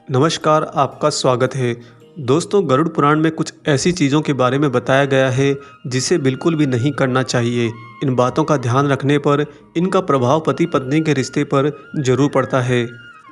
नमस्कार, आपका स्वागत है। दोस्तों, गरुड़ पुराण में कुछ ऐसी चीज़ों के बारे में बताया गया है जिसे बिल्कुल भी नहीं करना चाहिए। इन बातों का ध्यान रखने पर इनका प्रभाव पति पत्नी के रिश्ते पर जरूर पड़ता है।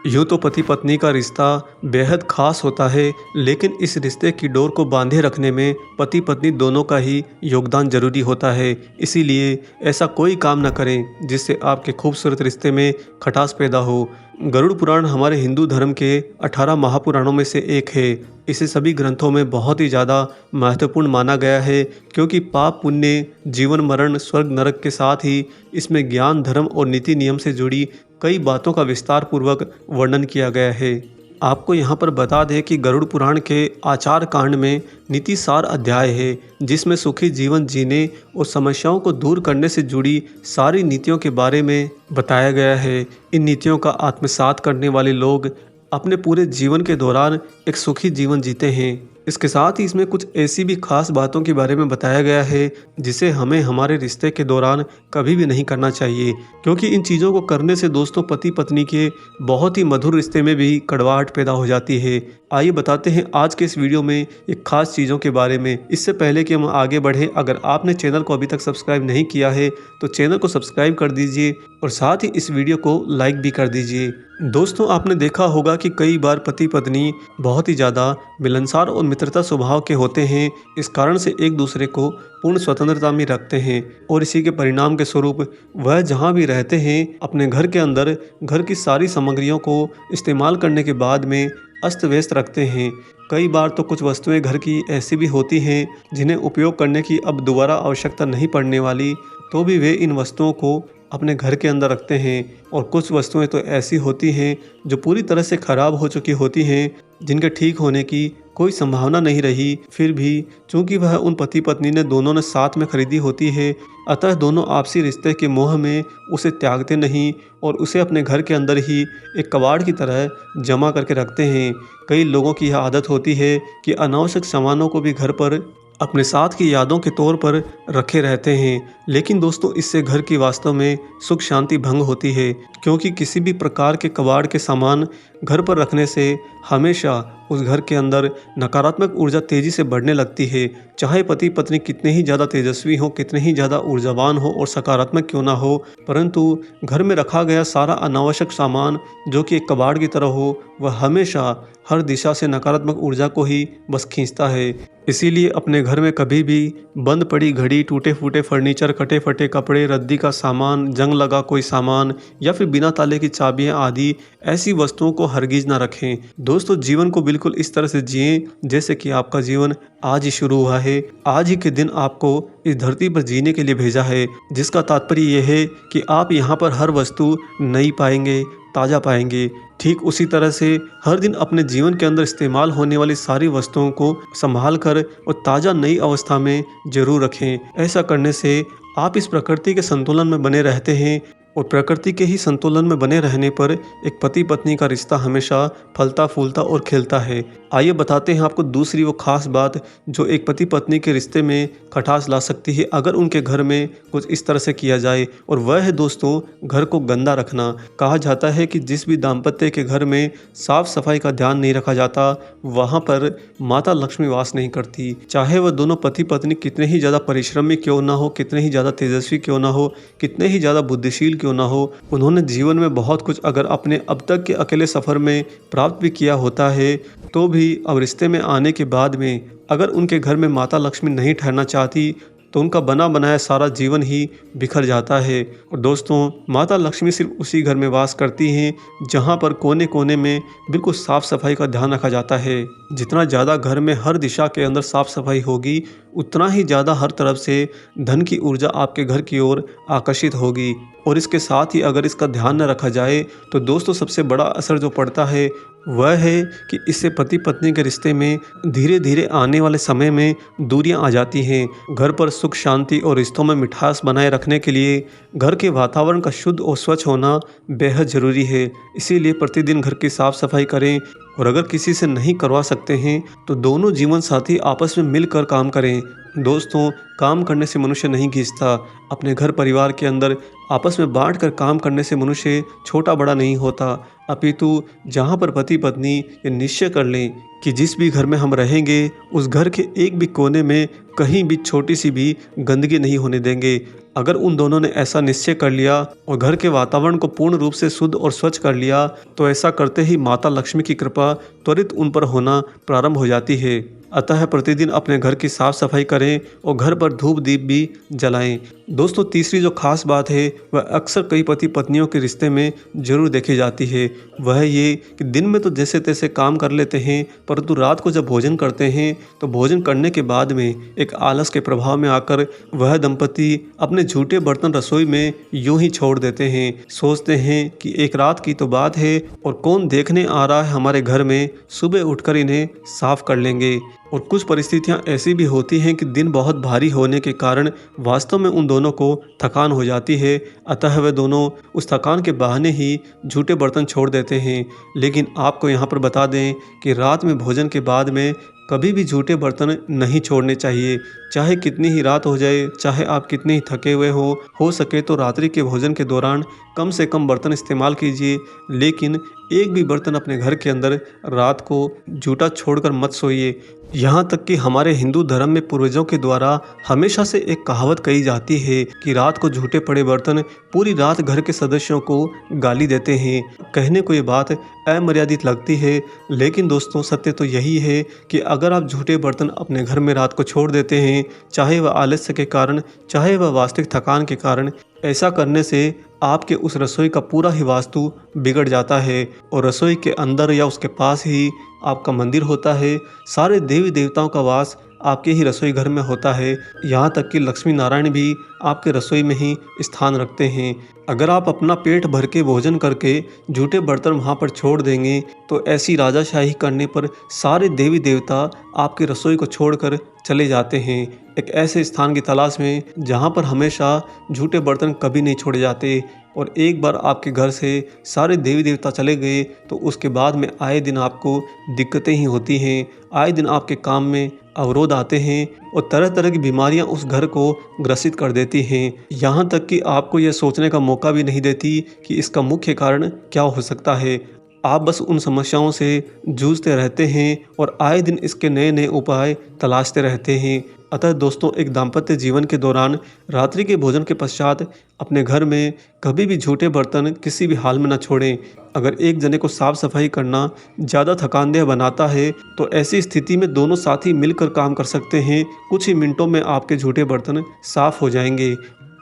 यूँ तो पति पत्नी का रिश्ता बेहद खास होता है, लेकिन इस रिश्ते की डोर को बांधे रखने में पति पत्नी दोनों का ही योगदान जरूरी होता है। इसीलिए ऐसा कोई काम न करें जिससे आपके खूबसूरत रिश्ते में खटास पैदा हो। गरुड़ पुराण हमारे हिंदू धर्म के 18 महापुराणों में से एक है। इसे सभी ग्रंथों में बहुत ही ज़्यादा महत्वपूर्ण माना गया है, क्योंकि पाप पुण्य, जीवन मरण, स्वर्ग नरक के साथ ही इसमें ज्ञान, धर्म और नीति नियम से जुड़ी कई बातों का विस्तार पूर्वक वर्णन किया गया है। आपको यहाँ पर बता दें कि गरुड़ पुराण के आचार कांड में नीति सार अध्याय है, जिसमें सुखी जीवन जीने और समस्याओं को दूर करने से जुड़ी सारी नीतियों के बारे में बताया गया है। इन नीतियों का आत्मसात करने वाले लोग अपने पूरे जीवन के दौरान एक सुखी जीवन जीते हैं। इसके साथ ही इसमें कुछ ऐसी भी खास बातों के बारे में बताया गया है जिसे हमें हमारे रिश्ते के दौरान कभी भी नहीं करना चाहिए, क्योंकि इन चीज़ों को करने से दोस्तों पति पत्नी के बहुत ही मधुर रिश्ते में भी कड़वाहट पैदा हो जाती है। आइए बताते हैं आज के इस वीडियो में एक खास चीज़ों के बारे में। इससे पहले कि हम आगे बढ़ें, अगर आपने चैनल को अभी तक सब्सक्राइब नहीं किया है तो चैनल को सब्सक्राइब कर दीजिए और साथ ही इस वीडियो को लाइक भी कर दीजिए। दोस्तों, आपने देखा होगा कि कई बार पति पत्नी बहुत ही ज़्यादा मिलनसार और मित्रता स्वभाव के होते हैं। इस कारण से एक दूसरे को पूर्ण स्वतंत्रता में रखते हैं और इसी के परिणाम के स्वरूप वह जहाँ भी रहते हैं अपने घर के अंदर घर की सारी सामग्रियों को इस्तेमाल करने के बाद में अस्त व्यस्त रखते हैं। कई बार तो कुछ वस्तुएं घर की ऐसी भी होती हैं जिन्हें उपयोग करने की अब दोबारा आवश्यकता नहीं पड़ने वाली, तो भी वे इन वस्तुओं को अपने घर के अंदर रखते हैं। और कुछ वस्तुएं तो ऐसी होती हैं जो पूरी तरह से ख़राब हो चुकी होती हैं, जिनके ठीक होने की कोई संभावना नहीं रही। फिर भी चूंकि वह उन पति पत्नी ने दोनों ने साथ में खरीदी होती है, अतः दोनों आपसी रिश्ते के मोह में उसे त्यागते नहीं और उसे अपने घर के अंदर ही एक कबाड़ की तरह जमा करके रखते हैं। कई लोगों की यह आदत होती है कि अनावश्यक सामानों को भी घर पर अपने साथ की यादों के तौर पर रखे रहते हैं, लेकिन दोस्तों इससे घर की वास्तव में सुख शांति भंग होती है, क्योंकि किसी भी प्रकार के कबाड़ के सामान घर पर रखने से हमेशा उस घर के अंदर नकारात्मक ऊर्जा तेजी से बढ़ने लगती है। चाहे पति पत्नी कितने ही ज़्यादा तेजस्वी हो, कितने ही ज़्यादा ऊर्जावान हो और सकारात्मक क्यों ना हो, परंतु घर में रखा गया सारा अनावश्यक सामान जो कि एक कबाड़ की तरह हो, वह हमेशा हर दिशा से नकारात्मक ऊर्जा को ही बस खींचता है। इसीलिए अपने घर में कभी भी बंद पड़ी घड़ी, टूटे फूटे फर्नीचर, कटे फटे कपड़े, रद्दी का सामान, जंग लगा कोई सामान या फिर बिना ताले की चाबियां आदि ऐसी वस्तुओं को हरगिज ना रखें। दोस्तों, जीवन को बिल्कुल इस तरह से जिएं जैसे कि आपका जीवन आज ही शुरू हुआ है। आज ही के दिन आपको इस धरती पर जीने के लिए भेजा है, जिसका तात्पर्य यह है कि आप यहाँ पर हर वस्तु नई पाएंगे, ताज़ा पाएंगे। ठीक उसी तरह से हर दिन अपने जीवन के अंदर इस्तेमाल होने वाली सारी वस्तुओं को संभाल कर और ताज़ा नई अवस्था में जरूर रखें। ऐसा करने से आप इस प्रकृति के संतुलन में बने रहते हैं और प्रकृति के ही संतुलन में बने रहने पर एक पति पत्नी का रिश्ता हमेशा फलता फूलता और खिलता है। आइए बताते हैं आपको दूसरी वो खास बात जो एक पति पत्नी के रिश्ते में खटास ला सकती है अगर उनके घर में कुछ इस तरह से किया जाए, और वह है दोस्तों घर को गंदा रखना। कहा जाता है कि जिस भी दाम्पत्य के घर में साफ सफाई का ध्यान नहीं रखा जाता, वहाँ पर माता लक्ष्मी वास नहीं करती। चाहे वह दोनों पति पत्नी कितने ही ज़्यादा परिश्रमी क्यों ना हो, कितने ही ज़्यादा तेजस्वी क्यों ना हो, कितने ही ज़्यादा बुद्धिशील क्यों ना हो, उन्होंने जीवन में बहुत कुछ अगर अपने अब तक के अकेले सफ़र में प्राप्त भी किया होता है, तो भी अब रिश्ते में आने के बाद में अगर उनके घर में माता लक्ष्मी नहीं ठहरना चाहती तो उनका बना बनाया सारा जीवन ही बिखर जाता है। और दोस्तों, माता लक्ष्मी सिर्फ उसी घर में वास करती हैं जहाँ पर कोने कोने में बिल्कुल साफ़ सफाई का ध्यान रखा जाता है। जितना ज़्यादा घर में हर दिशा के अंदर साफ़ सफाई होगी, उतना ही ज़्यादा हर तरफ से धन की ऊर्जा आपके घर की ओर आकर्षित होगी। और इसके साथ ही अगर इसका ध्यान न रखा जाए तो दोस्तों सबसे बड़ा असर जो पड़ता है वह है कि इससे पति पत्नी के रिश्ते में धीरे धीरे आने वाले समय में दूरियां आ जाती हैं। घर पर सुख शांति और रिश्तों में मिठास बनाए रखने के लिए घर के वातावरण का शुद्ध और स्वच्छ होना बेहद ज़रूरी है। इसीलिए प्रतिदिन घर की साफ़ सफाई करें, और अगर किसी से नहीं करवा सकते हैं तो दोनों जीवन साथी आपस में मिलकर काम करें। दोस्तों, काम करने से मनुष्य नहीं घिसता। अपने घर परिवार के अंदर आपस में बांट कर काम करने से मनुष्य छोटा बड़ा नहीं होता, अपितु जहाँ पर पति पत्नी ये निश्चय कर लें कि जिस भी घर में हम रहेंगे उस घर के एक भी कोने में कहीं भी छोटी सी भी गंदगी नहीं होने देंगे। अगर उन दोनों ने ऐसा निश्चय कर लिया और घर के वातावरण को पूर्ण रूप से शुद्ध और स्वच्छ कर लिया, तो ऐसा करते ही माता लक्ष्मी की कृपा त्वरित उन पर होना प्रारंभ हो जाती है। अतः प्रतिदिन अपने घर की साफ सफाई करें और घर पर धूप दीप भी जलाएं। दोस्तों, तीसरी जो खास बात है वह अक्सर कई पति पत्नियों के रिश्ते में जरूर देखी जाती है। वह ये कि दिन में तो जैसे तैसे काम कर लेते हैं, परंतु रात को जब भोजन करते हैं तो भोजन करने के बाद में एक आलस के प्रभाव में आकर वह दंपति अपने झूठे बर्तन रसोई में यूं ही छोड़ देते हैं। सोचते हैं कि एक रात की तो बात है और कौन देखने आ रहा है हमारे घर में, सुबह उठकर इन्हें साफ कर लेंगे। और कुछ परिस्थितियां ऐसी भी होती हैं कि दिन बहुत भारी होने के कारण वास्तव में उन दोनों को थकान हो जाती है, अतः वे दोनों उस थकान के बहाने ही झूठे बर्तन छोड़ देते हैं। लेकिन आपको यहाँ पर बता दें कि रात में भोजन के बाद में कभी भी झूठे बर्तन नहीं छोड़ने चाहिए। चाहे कितनी ही रात हो जाए, चाहे आप कितने ही थके हुए हो सके तो रात्रि के भोजन के दौरान कम से कम बर्तन इस्तेमाल कीजिए, लेकिन एक भी बर्तन अपने घर के अंदर रात को झूठा छोड़कर मत सोइए। यहाँ तक कि हमारे हिंदू धर्म में पूर्वजों के द्वारा हमेशा से एक कहावत कही जाती है कि रात को झूठे पड़े बर्तन पूरी रात घर के सदस्यों को गाली देते हैं। कहने को ये बात अमर्यादित लगती है, लेकिन दोस्तों सत्य तो यही है कि अगर आप झूठे बर्तन अपने घर में रात को छोड़ देते हैं, चाहे वह आलस्य के कारण, चाहे वह वास्तविक थकान के कारण, ऐसा करने से आपके उस रसोई का पूरा ही वास्तु बिगड़ जाता है। और रसोई के अंदर या उसके पास ही आपका मंदिर होता है, सारे देवी देवताओं का वास आपके ही रसोई घर में होता है। यहाँ तक कि लक्ष्मी नारायण भी आपके रसोई में ही स्थान रखते हैं। अगर आप अपना पेट भर के भोजन करके झूठे बर्तन वहाँ पर छोड़ देंगे तो ऐसी राजाशाही करने पर सारे देवी देवता आपकी रसोई को छोड़कर चले जाते हैं एक ऐसे स्थान की तलाश में जहाँ पर हमेशा झूठे बर्तन कभी नहीं छोड़े जाते। और एक बार आपके घर से सारे देवी देवता चले गए तो उसके बाद में आए दिन आपको दिक्कतें ही होती हैं, आए दिन आपके काम में अवरोध आते हैं और तरह तरह की बीमारियां उस घर को ग्रसित कर देती हैं। यहाँ तक कि आपको यह सोचने का मौका भी नहीं देती कि इसका मुख्य कारण क्या हो सकता है। आप बस उन समस्याओं से जूझते रहते हैं और आए दिन इसके नए नए उपाय तलाशते रहते हैं। अतः दोस्तों, एक दाम्पत्य जीवन के दौरान रात्रि के भोजन के पश्चात अपने घर में कभी भी झूठे बर्तन किसी भी हाल में न छोड़ें। अगर एक जने को साफ सफाई करना ज़्यादा थकानदेह बनाता है तो ऐसी स्थिति में दोनों साथी मिलकर काम कर सकते हैं। कुछ ही मिनटों में आपके झूठे बर्तन साफ हो जाएंगे।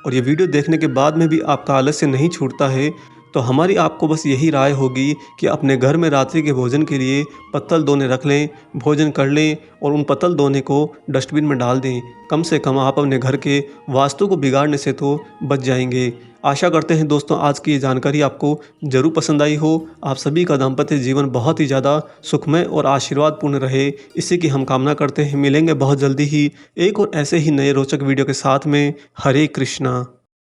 और ये वीडियो देखने के बाद में भी आपका आलस्य नहीं छूटता है तो हमारी आपको बस यही राय होगी कि अपने घर में रात्रि के भोजन के लिए पत्तल दोने रख लें, भोजन कर लें और उन पत्तल दोने को डस्टबिन में डाल दें। कम से कम आप अपने घर के वास्तु को बिगाड़ने से तो बच जाएंगे। आशा करते हैं दोस्तों आज की ये जानकारी आपको ज़रूर पसंद आई हो। आप सभी का दाम्पत्य जीवन बहुत ही ज़्यादा सुखमय और आशीर्वादपूर्ण रहे, इसी की हम कामना करते हैं। मिलेंगे बहुत जल्दी ही एक और ऐसे ही नए रोचक वीडियो के साथ में। हरे कृष्णा।